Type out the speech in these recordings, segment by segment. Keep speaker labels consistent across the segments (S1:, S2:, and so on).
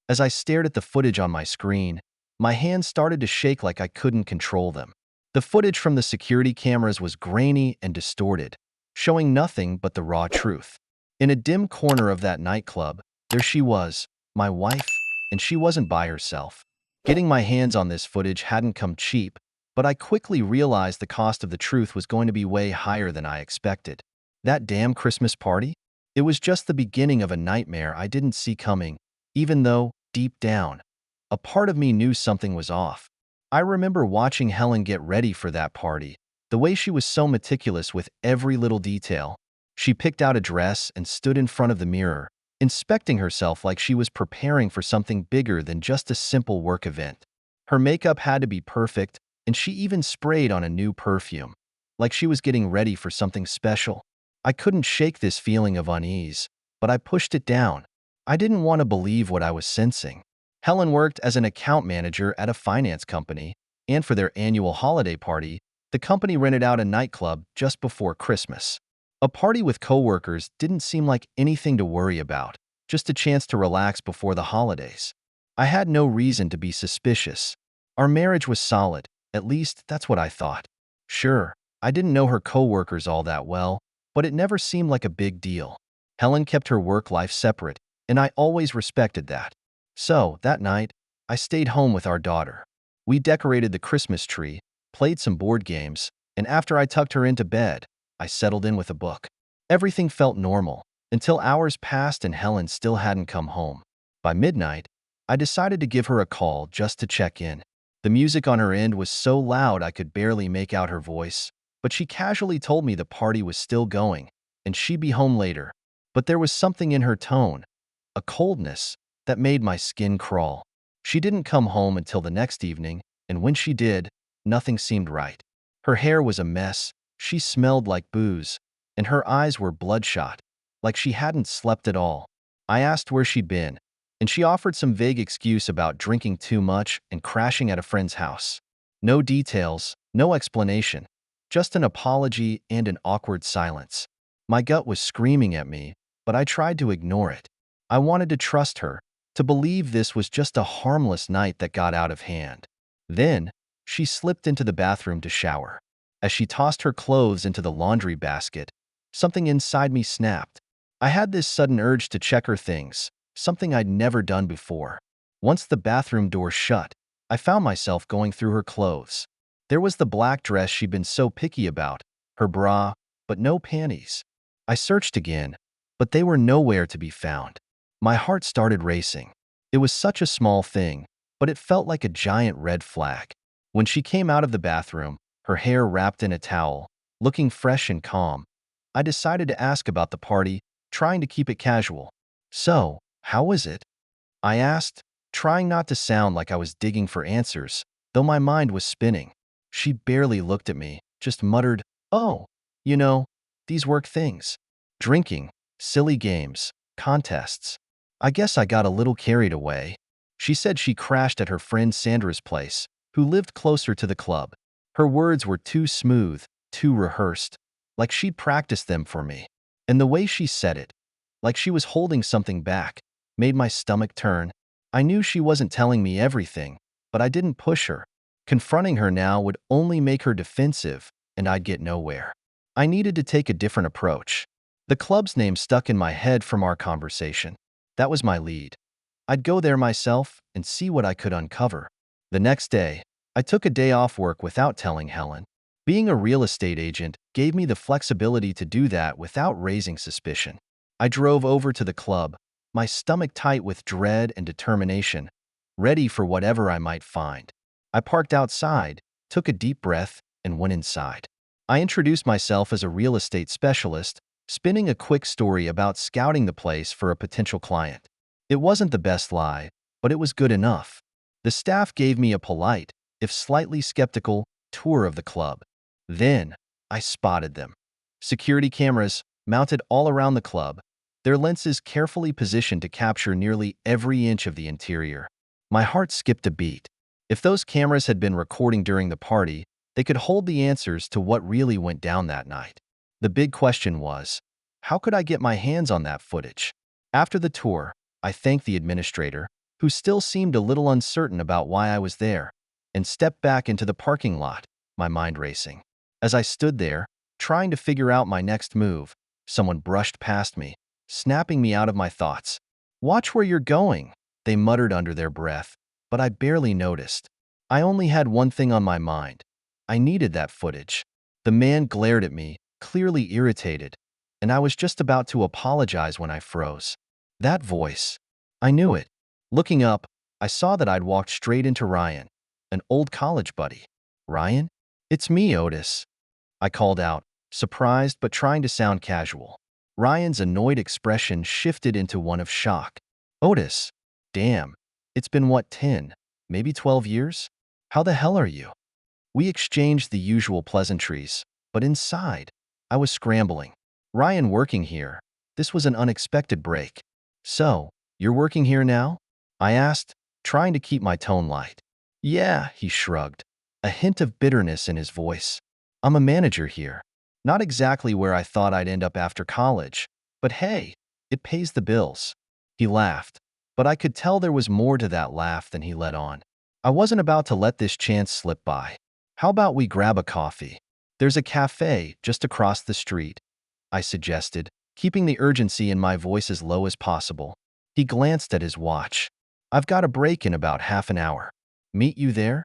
S1: As I stared at the footage on my screen, my hands started to shake like I couldn't control them. The footage from the security cameras was grainy and distorted, showing nothing but the raw truth. In a dim corner of that nightclub, there she was, my wife, and she wasn't by herself. Getting my hands on this footage hadn't come cheap, but I quickly realized the cost of the truth was going to be way higher than I expected. That damn Christmas party? It was just the beginning of a nightmare I didn't see coming, even though, deep down, a part of me knew something was off. I remember watching Helen get ready for that party, the way she was so meticulous with every little detail. She picked out a dress and stood in front of the mirror, inspecting herself like she was preparing for something bigger than just a simple work event. Her makeup had to be perfect, and she even sprayed on a new perfume, like she was getting ready for something special. I couldn't shake this feeling of unease, but I pushed it down. I didn't want to believe what I was sensing. Helen worked as an account manager at a finance company, and for their annual holiday party, the company rented out a nightclub just before Christmas. A party with coworkers didn't seem like anything to worry about, just a chance to relax before the holidays. I had no reason to be suspicious. Our marriage was solid, at least that's what I thought. Sure, I didn't know her coworkers all that well, but it never seemed like a big deal. Helen kept her work life separate, and I always respected that. So, that night, I stayed home with our daughter. We decorated the Christmas tree, played some board games, and after I tucked her into bed, I settled in with a book. Everything felt normal, until hours passed and Helen still hadn't come home. By midnight, I decided to give her a call just to check in. The music on her end was so loud I could barely make out her voice, but she casually told me the party was still going, and she'd be home later. But there was something in her tone, a coldness, that made my skin crawl. She didn't come home until the next evening, and when she did, nothing seemed right. Her hair was a mess, she smelled like booze, and her eyes were bloodshot, like she hadn't slept at all. I asked where she'd been, and she offered some vague excuse about drinking too much and crashing at a friend's house. No details, no explanation, just an apology and an awkward silence. My gut was screaming at me, but I tried to ignore it. I wanted to trust her, to believe this was just a harmless night that got out of hand. Then, she slipped into the bathroom to shower. As she tossed her clothes into the laundry basket, something inside me snapped. I had this sudden urge to check her things, something I'd never done before. Once the bathroom door shut, I found myself going through her clothes. There was the black dress she'd been so picky about, her bra, but no panties. I searched again, but they were nowhere to be found. My heart started racing. It was such a small thing, but it felt like a giant red flag. When she came out of the bathroom, her hair wrapped in a towel, looking fresh and calm, I decided to ask about the party, trying to keep it casual. "So, how was it?" I asked, trying not to sound like I was digging for answers, though my mind was spinning. She barely looked at me, just muttered, "Oh, you know, these work things. Drinking, silly games, contests." I guess I got a little carried away. She said she crashed at her friend Sandra's place, who lived closer to the club. Her words were too smooth, too rehearsed, like she'd practiced them for me. And the way she said it, like she was holding something back, made my stomach turn. I knew she wasn't telling me everything, but I didn't push her. Confronting her now would only make her defensive, and I'd get nowhere. I needed to take a different approach. The club's name stuck in my head from our conversation. That was my lead. I'd go there myself and see what I could uncover. The next day, I took a day off work without telling Helen. Being a real estate agent gave me the flexibility to do that without raising suspicion. I drove over to the club, my stomach tight with dread and determination, ready for whatever I might find. I parked outside, took a deep breath, and went inside. I introduced myself as a real estate specialist, spinning a quick story about scouting the place for a potential client. It wasn't the best lie, but it was good enough. The staff gave me a polite, if slightly skeptical, tour of the club. Then, I spotted them. Security cameras, mounted all around the club, their lenses carefully positioned to capture nearly every inch of the interior. My heart skipped a beat. If those cameras had been recording during the party, they could hold the answers to what really went down that night. The big question was, how could I get my hands on that footage? After the tour, I thanked the administrator, who still seemed a little uncertain about why I was there, and stepped back into the parking lot, my mind racing. As I stood there, trying to figure out my next move, someone brushed past me, snapping me out of my thoughts. "Watch where you're going," they muttered under their breath, but I barely noticed. I only had one thing on my mind. I needed that footage. The man glared at me, clearly irritated, and I was just about to apologize when I froze. That voice. I knew it. Looking up, I saw that I'd walked straight into Ryan, an old college buddy. "Ryan? It's me, Otis," I called out, surprised but trying to sound casual. Ryan's annoyed expression shifted into one of shock. "Otis, damn, it's been what, 10, maybe 12 years? How the hell are you?" We exchanged the usual pleasantries, but inside, I was scrambling. "Ryan working here. This was an unexpected break." "So, you're working here now?" I asked, trying to keep my tone light. "Yeah," he shrugged, a hint of bitterness in his voice. "I'm a manager here. Not exactly where I thought I'd end up after college, but hey, it pays the bills." He laughed, but I could tell there was more to that laugh than he let on. I wasn't about to let this chance slip by. "How about we grab a coffee? There's a cafe just across the street," I suggested, keeping the urgency in my voice as low as possible. He glanced at his watch. "I've got a break in about half an hour. Meet you there?"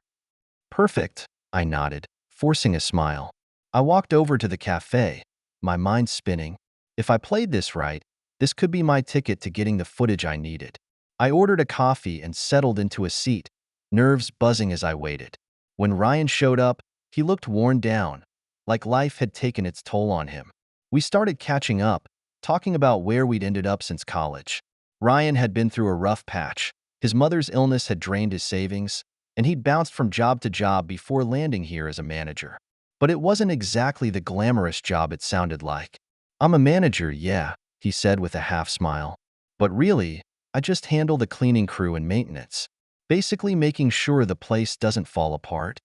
S1: "Perfect," I nodded, forcing a smile. I walked over to the cafe, my mind spinning. If I played this right, this could be my ticket to getting the footage I needed. I ordered a coffee and settled into a seat, nerves buzzing as I waited. When Ryan showed up, he looked worn down, like life had taken its toll on him. We started catching up, talking about where we'd ended up since college. Ryan had been through a rough patch. His mother's illness had drained his savings, and he'd bounced from job to job before landing here as a manager. But it wasn't exactly the glamorous job it sounded like. "I'm a manager, yeah," he said with a half smile. "But really, I just handle the cleaning crew and maintenance, basically making sure the place doesn't fall apart."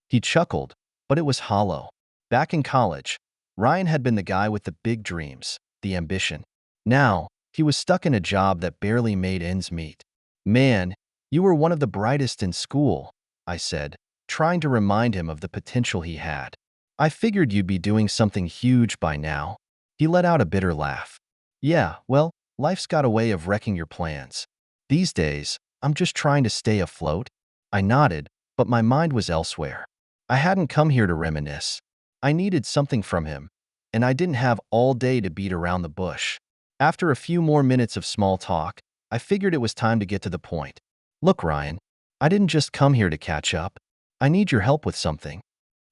S1: He chuckled, but it was hollow. Back in college, Ryan had been the guy with the big dreams, the ambition. Now, he was stuck in a job that barely made ends meet. "Man, you were one of the brightest in school," I said, trying to remind him of the potential he had. "I figured you'd be doing something huge by now." He let out a bitter laugh. "Yeah, well, life's got a way of wrecking your plans. These days, I'm just trying to stay afloat." I nodded, but my mind was elsewhere. I hadn't come here to reminisce. I needed something from him, and I didn't have all day to beat around the bush. After a few more minutes of small talk, I figured it was time to get to the point. "Look, Ryan, I didn't just come here to catch up. I need your help with something."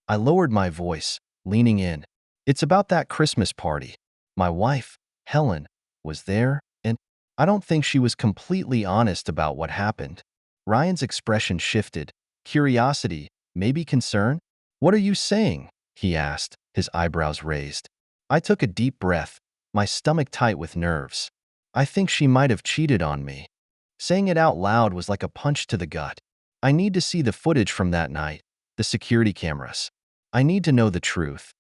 S1: I lowered my voice, leaning in. "It's about that Christmas party. My wife, Helen, was there, and I don't think she was completely honest about what happened." Ryan's expression shifted. Curiosity, maybe concern? "What are you saying?" he asked, his eyebrows raised. I took a deep breath, my stomach tight with nerves. "I think she might have cheated on me." Saying it out loud was like a punch to the gut. I need to see the footage from that night, the security cameras. I need to know the truth.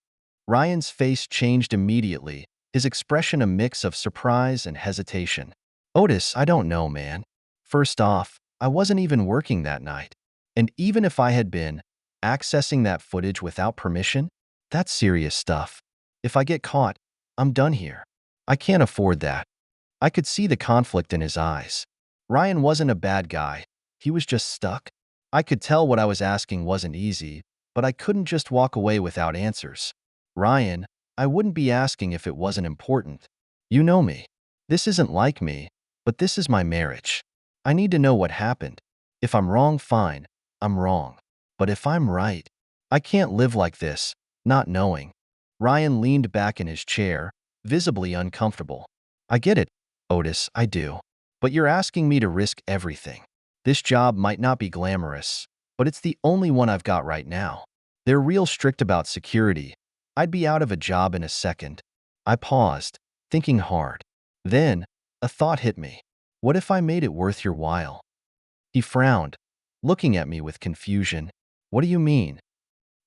S1: Ryan's face changed immediately, his expression a mix of surprise and hesitation. "Otis, I don't know, man. First off, I wasn't even working that night. And even if I had been, accessing that footage without permission? That's serious stuff. If I get caught, I'm done here. I can't afford that." I could see the conflict in his eyes. Ryan wasn't a bad guy. He was just stuck. I could tell what I was asking wasn't easy, but I couldn't just walk away without answers. "Ryan, I wouldn't be asking if it wasn't important. You know me. This isn't like me, but this is my marriage. I need to know what happened. If I'm wrong, fine. I'm wrong. But if I'm right, I can't live like this, not knowing." Ryan leaned back in his chair, visibly uncomfortable. "I get it, Otis, I do. But you're asking me to risk everything. This job might not be glamorous, but it's the only one I've got right now. They're real strict about security. I'd be out of a job in a second." I paused, thinking hard. Then, a thought hit me. What if I made it worth your while? He frowned, looking at me with confusion. "What do you mean?"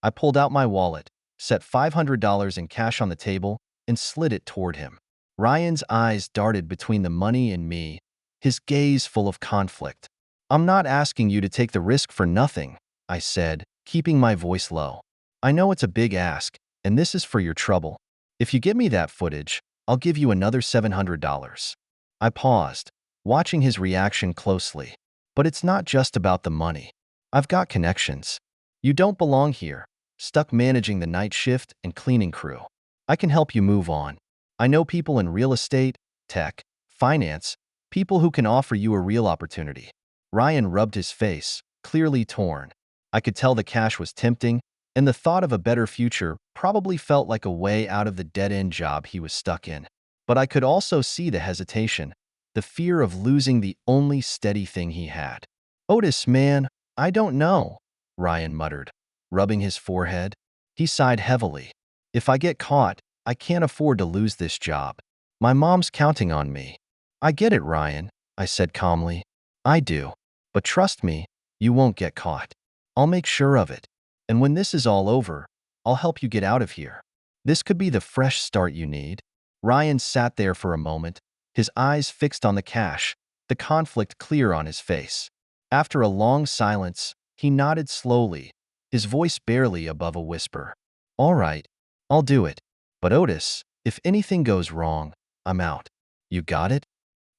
S1: I pulled out my wallet, set $500 in cash on the table, and slid it toward him. Ryan's eyes darted between the money and me, his gaze full of conflict. I'm not asking you to take the risk for nothing, I said, keeping my voice low. I know it's a big ask, and this is for your trouble. If you get me that footage, I'll give you another $700. I paused, watching his reaction closely. But it's not just about the money. I've got connections. You don't belong here, stuck managing the night shift and cleaning crew. I can help you move on. I know people in real estate, tech, finance, people who can offer you a real opportunity. Ryan rubbed his face, clearly torn. I could tell the cash was tempting, and the thought of a better future probably felt like a way out of the dead-end job he was stuck in. But I could also see the hesitation, the fear of losing the only steady thing he had. Otis, man, I don't know, Ryan muttered, rubbing his forehead. He sighed heavily. If I get caught, I can't afford to lose this job. My mom's counting on me. I get it, Ryan, I said calmly. I do. But trust me, you won't get caught. I'll make sure of it. And when this is all over, I'll help you get out of here. This could be the fresh start you need. Ryan sat there for a moment, his eyes fixed on the cash, the conflict clear on his face. After a long silence, he nodded slowly, his voice barely above a whisper. All right, I'll do it. But Otis, if anything goes wrong, I'm out. You got it?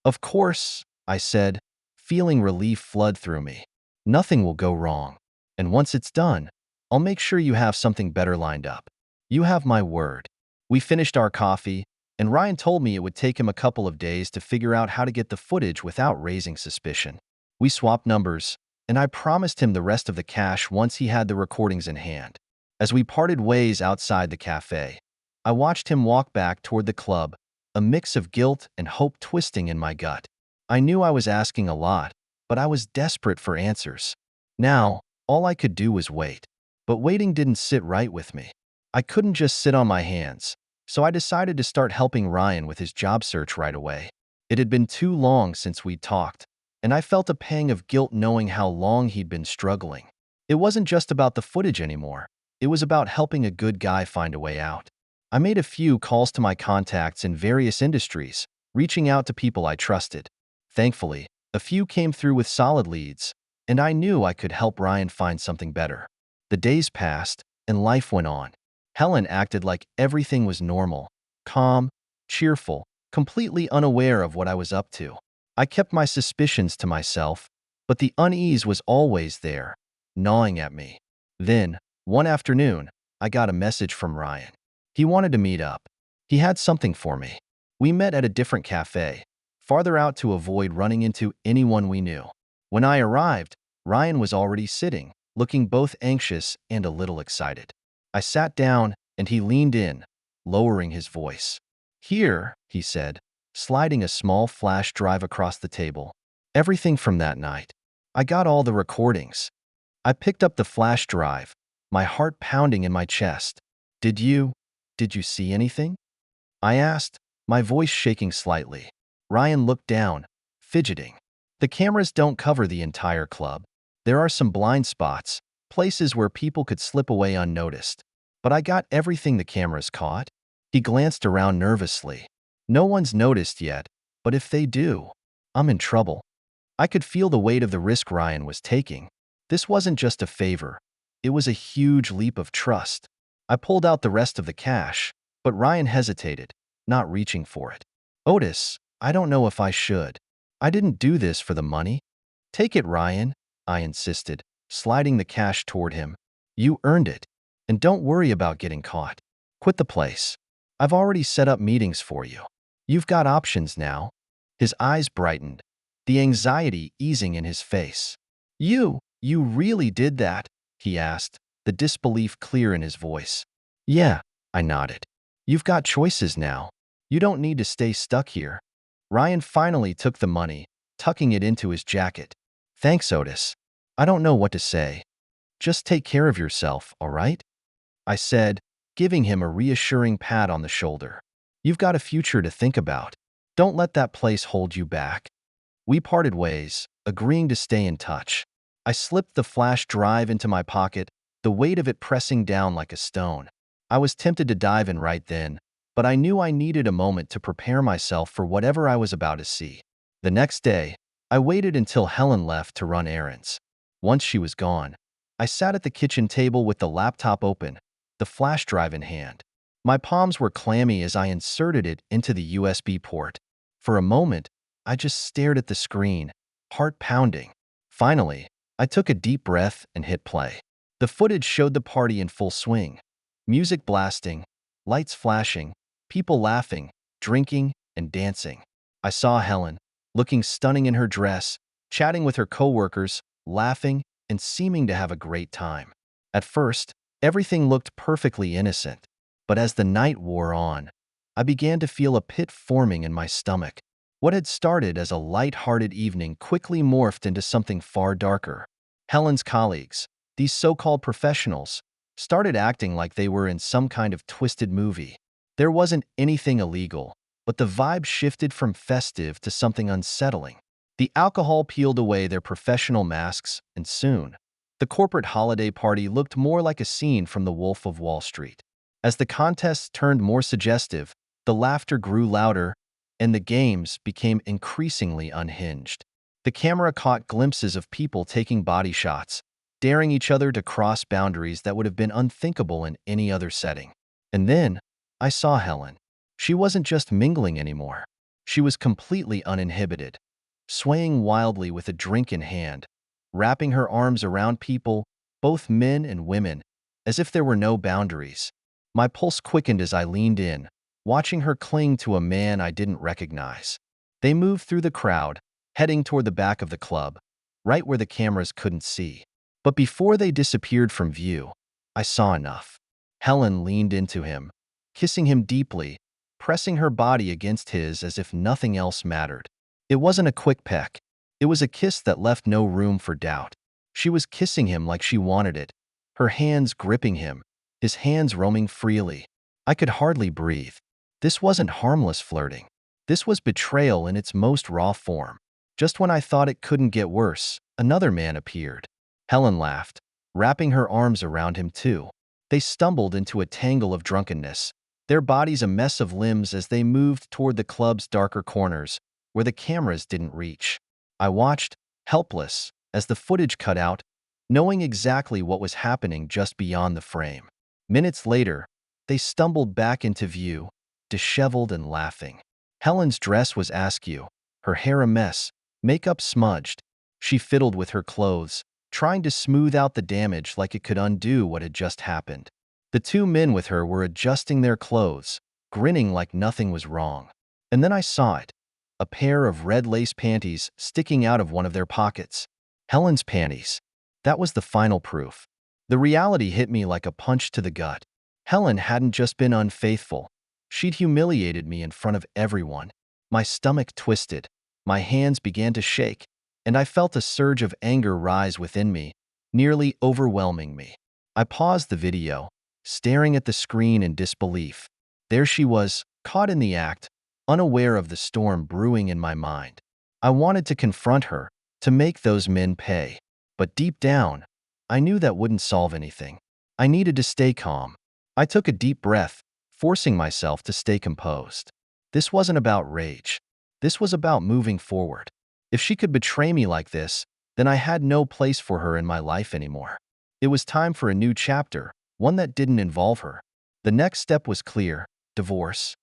S1: Of course, I said, feeling relief flood through me. Nothing will go wrong. And once it's done, I'll make sure you have something better lined up. You have my word. We finished our coffee, and Ryan told me it would take him a couple of days to figure out how to get the footage without raising suspicion. We swapped numbers, and I promised him the rest of the cash once he had the recordings in hand. As we parted ways outside the cafe, I watched him walk back toward the club, a mix of guilt and hope twisting in my gut. I knew I was asking a lot, but I was desperate for answers. Now, all I could do was wait. But waiting didn't sit right with me. I couldn't just sit on my hands, so I decided to start helping Ryan with his job search right away. It had been too long since we'd talked, and I felt a pang of guilt knowing how long he'd been struggling. It wasn't just about the footage anymore. It was about helping a good guy find a way out. I made a few calls to my contacts in various industries, reaching out to people I trusted. Thankfully, a few came through with solid leads, and I knew I could help Ryan find something better. The days passed, and life went on. Helen acted like everything was normal, calm, cheerful, completely unaware of what I was up to. I kept my suspicions to myself, but the unease was always there, gnawing at me. Then, one afternoon, I got a message from Ryan. He wanted to meet up. He had something for me. We met at a different cafe, farther out to avoid running into anyone we knew. When I arrived, Ryan was already sitting, looking both anxious and a little excited. I sat down, and he leaned in, lowering his voice. Here, he said, sliding a small flash drive across the table. Everything from that night. I got all the recordings. I picked up the flash drive, my heart pounding in my chest. Did you see anything? I asked, my voice shaking slightly. Ryan looked down, fidgeting. The cameras don't cover the entire club. There are some blind spots, places where people could slip away unnoticed. But I got everything the cameras caught. He glanced around nervously. No one's noticed yet, but if they do, I'm in trouble. I could feel the weight of the risk Ryan was taking. This wasn't just a favor. It was a huge leap of trust. I pulled out the rest of the cash, but Ryan hesitated, not reaching for it. Otis, I don't know if I should. I didn't do this for the money. Take it, Ryan, I insisted, sliding the cash toward him. You earned it. And don't worry about getting caught. Quit the place. I've already set up meetings for you. You've got options now. His eyes brightened, the anxiety easing in his face. You really did that? He asked, the disbelief clear in his voice. Yeah, I nodded. You've got choices now. You don't need to stay stuck here. Ryan finally took the money, tucking it into his jacket. Thanks, Otis. I don't know what to say. Just take care of yourself, all right? I said, giving him a reassuring pat on the shoulder. You've got a future to think about. Don't let that place hold you back. We parted ways, agreeing to stay in touch. I slipped the flash drive into my pocket, the weight of it pressing down like a stone. I was tempted to dive in right then, but I knew I needed a moment to prepare myself for whatever I was about to see. The next day, I waited until Helen left to run errands. Once she was gone, I sat at the kitchen table with the laptop open, the flash drive in hand. My palms were clammy as I inserted it into the USB port. For a moment, I just stared at the screen, heart pounding. Finally, I took a deep breath and hit play. The footage showed the party in full swing. Music blasting, lights flashing, people laughing, drinking, and dancing. I saw Helen, looking stunning in her dress, chatting with her coworkers, laughing, and seeming to have a great time. At first, everything looked perfectly innocent, but as the night wore on, I began to feel a pit forming in my stomach. What had started as a light-hearted evening quickly morphed into something far darker. Helen's colleagues, these so-called professionals, started acting like they were in some kind of twisted movie. There wasn't anything illegal, but the vibe shifted from festive to something unsettling. The alcohol peeled away their professional masks, and soon, the corporate holiday party looked more like a scene from The Wolf of Wall Street. As the contests turned more suggestive, the laughter grew louder, and the games became increasingly unhinged. The camera caught glimpses of people taking body shots, daring each other to cross boundaries that would have been unthinkable in any other setting. And then, I saw Helen. She wasn't just mingling anymore. She was completely uninhibited, swaying wildly with a drink in hand, wrapping her arms around people, both men and women, as if there were no boundaries. My pulse quickened as I leaned in, watching her cling to a man I didn't recognize. They moved through the crowd, heading toward the back of the club, right where the cameras couldn't see. But before they disappeared from view, I saw enough. Helen leaned into him, kissing him deeply, pressing her body against his as if nothing else mattered. It wasn't a quick peck. It was a kiss that left no room for doubt. She was kissing him like she wanted it, her hands gripping him, his hands roaming freely. I could hardly breathe. This wasn't harmless flirting. This was betrayal in its most raw form. Just when I thought it couldn't get worse, another man appeared. Helen laughed, wrapping her arms around him too. They stumbled into a tangle of drunkenness, their bodies a mess of limbs as they moved toward the club's darker corners, where the cameras didn't reach. I watched, helpless, as the footage cut out, knowing exactly what was happening just beyond the frame. Minutes later, they stumbled back into view, disheveled and laughing. Helen's dress was askew, her hair a mess, makeup smudged. She fiddled with her clothes, trying to smooth out the damage like it could undo what had just happened. The two men with her were adjusting their clothes, grinning like nothing was wrong. And then I saw it, a pair of red lace panties sticking out of one of their pockets. Helen's panties. That was the final proof. The reality hit me like a punch to the gut. Helen hadn't just been unfaithful. She'd humiliated me in front of everyone. My stomach twisted, my hands began to shake, and I felt a surge of anger rise within me, nearly overwhelming me. I paused the video, staring at the screen in disbelief. There she was, caught in the act, unaware of the storm brewing in my mind. I wanted to confront her, to make those men pay. But deep down, I knew that wouldn't solve anything. I needed to stay calm. I took a deep breath, forcing myself to stay composed. This wasn't about rage. This was about moving forward. If she could betray me like this, then I had no place for her in my life anymore. It was time for a new chapter, one that didn't involve her. The next step was clear: divorce.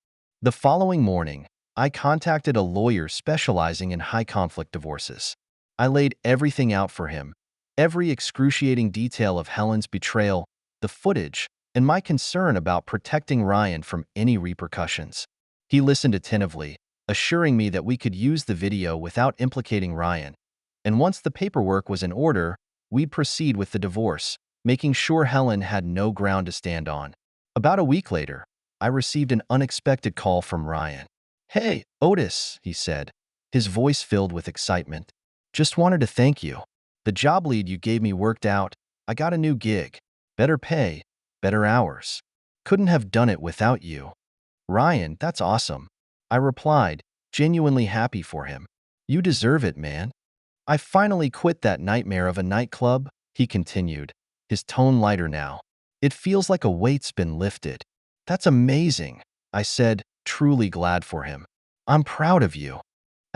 S1: The following morning, I contacted a lawyer specializing in high-conflict divorces. I laid everything out for him, every excruciating detail of Helen's betrayal, the footage, and my concern about protecting Ryan from any repercussions. He listened attentively, assuring me that we could use the video without implicating Ryan. And once the paperwork was in order, we'd proceed with the divorce, making sure Helen had no ground to stand on. About a week later, I received an unexpected call from Ryan. "Hey, Otis," he said, his voice filled with excitement. "Just wanted to thank you. The job lead you gave me worked out. I got a new gig. Better pay, better hours. Couldn't have done it without you." "Ryan, that's awesome," I replied, genuinely happy for him. "You deserve it, man." "I finally quit that nightmare of a nightclub," he continued, his tone lighter now. "It feels like a weight's been lifted." "That's amazing," I said, truly glad for him. "I'm proud of you."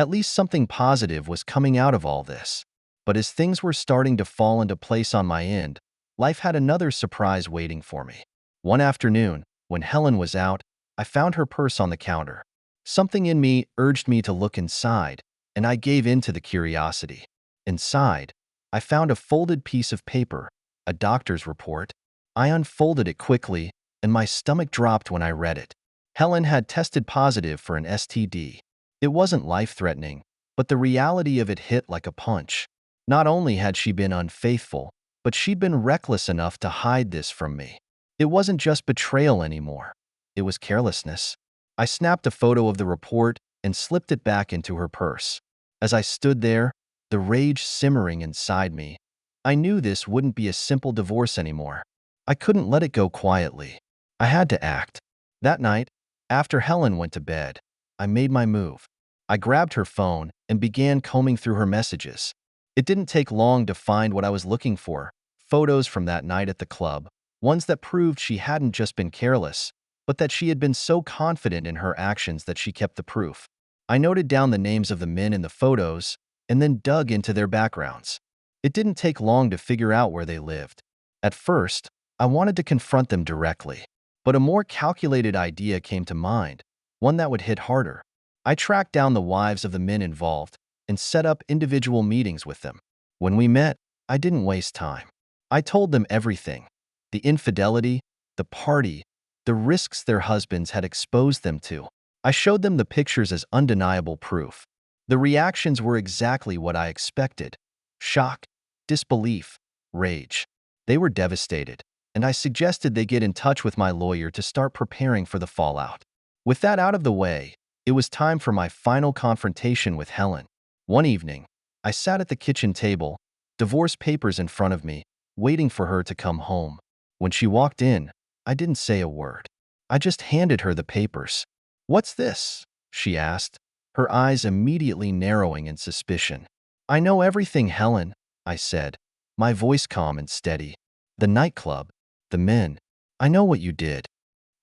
S1: At least something positive was coming out of all this. But as things were starting to fall into place on my end, life had another surprise waiting for me. One afternoon, when Helen was out, I found her purse on the counter. Something in me urged me to look inside, and I gave in to the curiosity. Inside, I found a folded piece of paper, a doctor's report. I unfolded it quickly, and my stomach dropped when I read it. Helen had tested positive for an STD. It wasn't life-threatening, but the reality of it hit like a punch. Not only had she been unfaithful, but she'd been reckless enough to hide this from me. It wasn't just betrayal anymore. It was carelessness. I snapped a photo of the report and slipped it back into her purse. As I stood there, the rage simmering inside me, I knew this wouldn't be a simple divorce anymore. I couldn't let it go quietly. I had to act. That night, after Helen went to bed, I made my move. I grabbed her phone and began combing through her messages. It didn't take long to find what I was looking for: photos from that night at the club, ones that proved she hadn't just been careless, but that she had been so confident in her actions that she kept the proof. I noted down the names of the men in the photos and then dug into their backgrounds. It didn't take long to figure out where they lived. At first, I wanted to confront them directly, but a more calculated idea came to mind, one that would hit harder. I tracked down the wives of the men involved and set up individual meetings with them. When we met, I didn't waste time. I told them everything: the infidelity, the party, the risks their husbands had exposed them to. I showed them the pictures as undeniable proof. The reactions were exactly what I expected: shock, disbelief, rage. They were devastated, and I suggested they get in touch with my lawyer to start preparing for the fallout. With that out of the way, it was time for my final confrontation with Helen. One evening, I sat at the kitchen table, divorce papers in front of me, waiting for her to come home. When she walked in, I didn't say a word. I just handed her the papers. "What's this?" she asked, her eyes immediately narrowing in suspicion. "I know everything, Helen," I said, my voice calm and steady. "The nightclub, the men. I know what you did."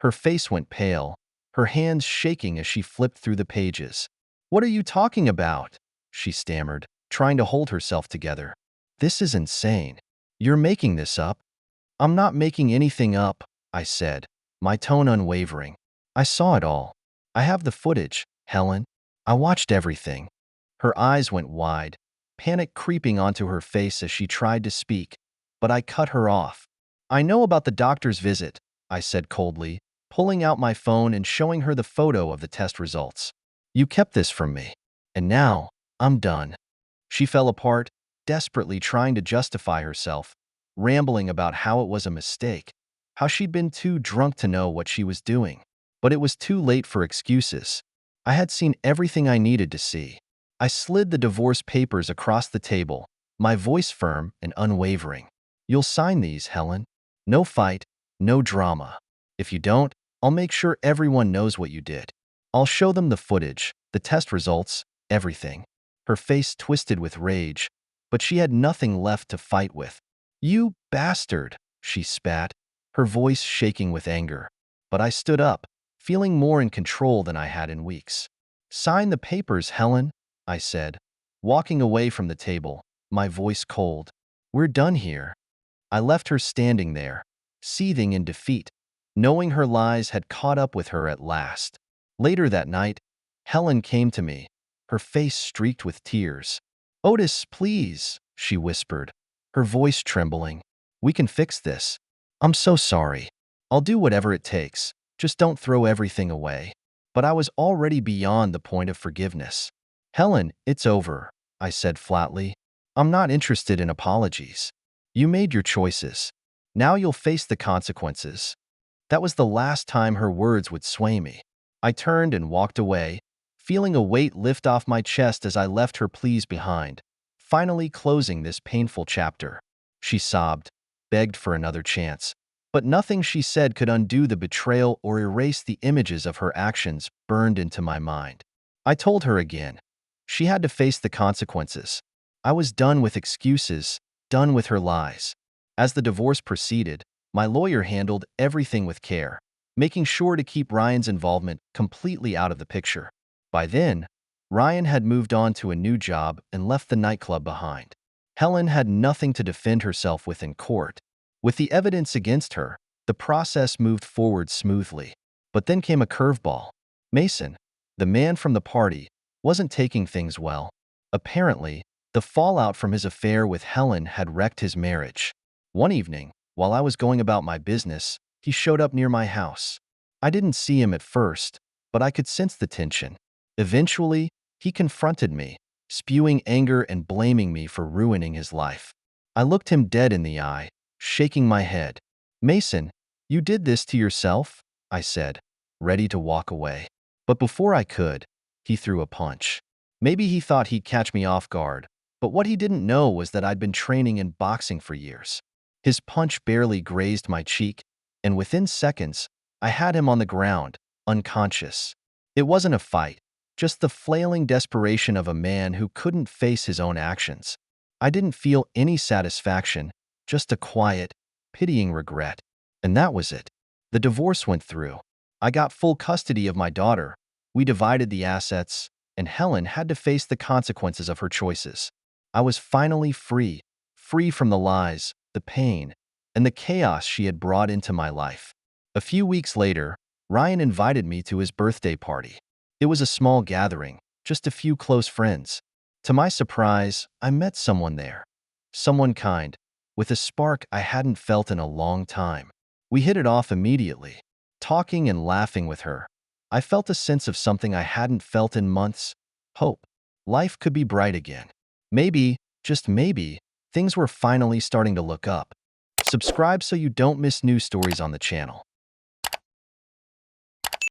S1: Her face went pale, her hands shaking as she flipped through the pages. "What are you talking about?" she stammered, trying to hold herself together. "This is insane. You're making this up." "I'm not making anything up," I said, my tone unwavering. "I saw it all. I have the footage, Helen. I watched everything." Her eyes went wide, panic creeping onto her face as she tried to speak, but I cut her off. "I know about the doctor's visit," I said coldly, pulling out my phone and showing her the photo of the test results. "You kept this from me, and now I'm done." She fell apart, desperately trying to justify herself, rambling about how it was a mistake, how she'd been too drunk to know what she was doing. But it was too late for excuses. I had seen everything I needed to see. I slid the divorce papers across the table, my voice firm and unwavering. "You'll sign these, Helen. No fight, no drama. If you don't, I'll make sure everyone knows what you did. I'll show them the footage, the test results, everything." Her face twisted with rage, but she had nothing left to fight with. "You bastard," she spat, her voice shaking with anger. But I stood up, feeling more in control than I had in weeks. "Sign the papers, Helen," I said, walking away from the table, my voice cold. "We're done here." I left her standing there, seething in defeat, knowing her lies had caught up with her at last. Later that night, Helen came to me, her face streaked with tears. "Otis, please," she whispered, her voice trembling. "We can fix this. I'm so sorry. I'll do whatever it takes. Just don't throw everything away." But I was already beyond the point of forgiveness. "Helen, it's over," I said flatly. "I'm not interested in apologies. You made your choices. Now you'll face the consequences." That was the last time her words would sway me. I turned and walked away, feeling a weight lift off my chest as I left her pleas behind, finally closing this painful chapter. She sobbed, begged for another chance. But nothing she said could undo the betrayal or erase the images of her actions burned into my mind. I told her again. She had to face the consequences. I was done with excuses, done with her lies. As the divorce proceeded, my lawyer handled everything with care, making sure to keep Ryan's involvement completely out of the picture. By then, Ryan had moved on to a new job and left the nightclub behind. Helen had nothing to defend herself with in court. With the evidence against her, the process moved forward smoothly. But then came a curveball. Mason, the man from the party, wasn't taking things well. Apparently, the fallout from his affair with Helen had wrecked his marriage. One evening, while I was going about my business, he showed up near my house. I didn't see him at first, but I could sense the tension. Eventually, he confronted me, spewing anger and blaming me for ruining his life. I looked him dead in the eye, shaking my head. "Mason, you did this to yourself?" I said, ready to walk away. But before I could, he threw a punch. Maybe he thought he'd catch me off guard, but what he didn't know was that I'd been training in boxing for years. His punch barely grazed my cheek, and within seconds, I had him on the ground, unconscious. It wasn't a fight, just the flailing desperation of a man who couldn't face his own actions. I didn't feel any satisfaction, just a quiet, pitying regret. And that was it. The divorce went through. I got full custody of my daughter. We divided the assets, and Helen had to face the consequences of her choices. I was finally free, free from the lies, the pain, and the chaos she had brought into my life. A few weeks later, Ryan invited me to his birthday party. It was a small gathering, just a few close friends. To my surprise, I met someone there. Someone kind, with a spark I hadn't felt in a long time. We hit it off immediately, talking and laughing with her. I felt a sense of something I hadn't felt in months: hope. Life could be bright again. Maybe, just maybe, things were finally starting to look up. Subscribe so you don't miss new stories on the channel.